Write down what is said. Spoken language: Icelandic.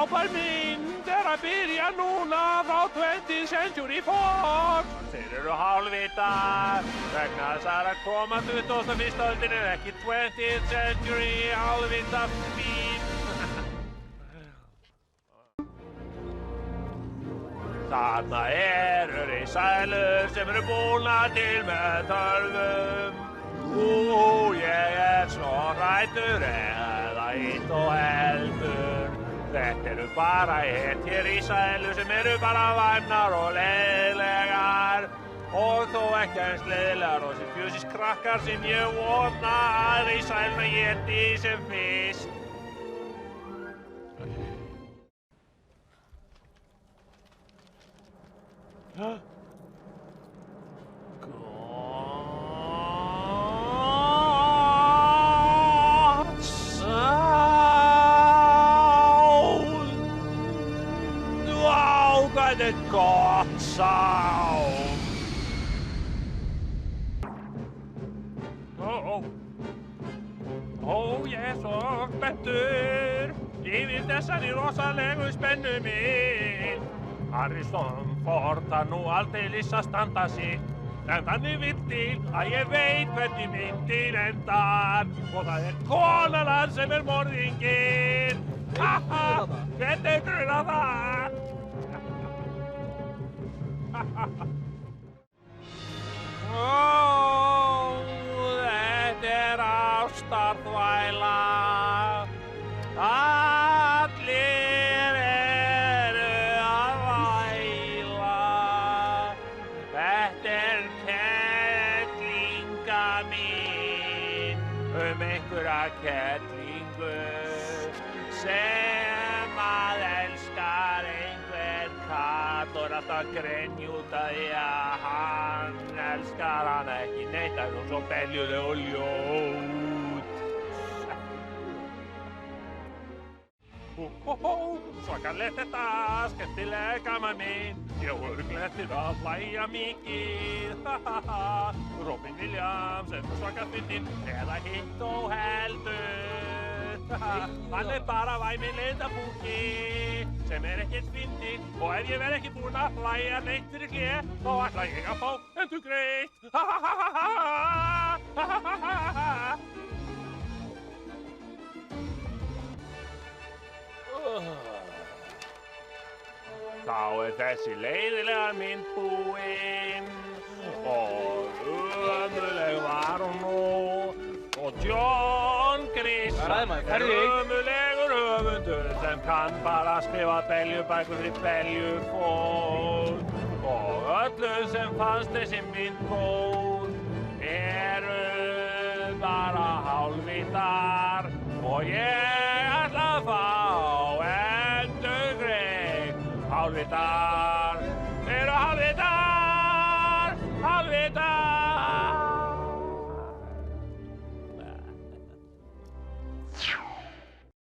frábær mynd að byrja núna frá 20th Century Fox. Þeir eru hálfvitar vegna þess að koma 21. öldin en ekki 20th Century hálfvita fín. Þarna eru risaeðlur sem eru búnar til með tölvum. Ég svo hræddur eða illt og heldur. Þetta eru bara risaeðlur sem eru bara væmnar og leiðilegar. Og þó ekki eins leiðilegar og sem fjösiskrakkar sem ég vona að risaeðluna éti sem fyrst. Hvað er gott sound! Ég er svo spenntur yfir þessari rosalegu spennu mín. Harrison Ford þarf nú aldeilis að standa sig, en þannig vill til að ég veit hvernig myndin endar. Og það er konan hans sem er morðinginn. Hvernig grunar það? Þetta er ástarþvæla. Allir eru að væla. Þetta er kettlinga mín einhverja kettlingu sem að elskar einhver kall og er alltaf grenjút að því að hann elskar hana ekki neitt, það er hún svo beljuleg og ljót. Svakalegt þetta, skemmtileg gaman minn, ég á örugglega eftir að hlæja mikið. Robin Williams er svaka fyndinn, eða hitt og heldur. Hann er bara væminleita búki sem er ekkert fyndinn, og ef ég verð ekki búinn að hlæja neitt fyrir hlé, þá ætla ég að fá endurgreitt. Þá er þessi leiðilega mynd búinn og ömurleg var hún nú. Og John Grisham er ömurlegur höfundur sem kann bara skrifa beljubækur fyrir beljufólk. Og öllum sem fannst þessi mynd góð eru bara hálfvitar og ég ætla að fá endurgreitt hálfvitar.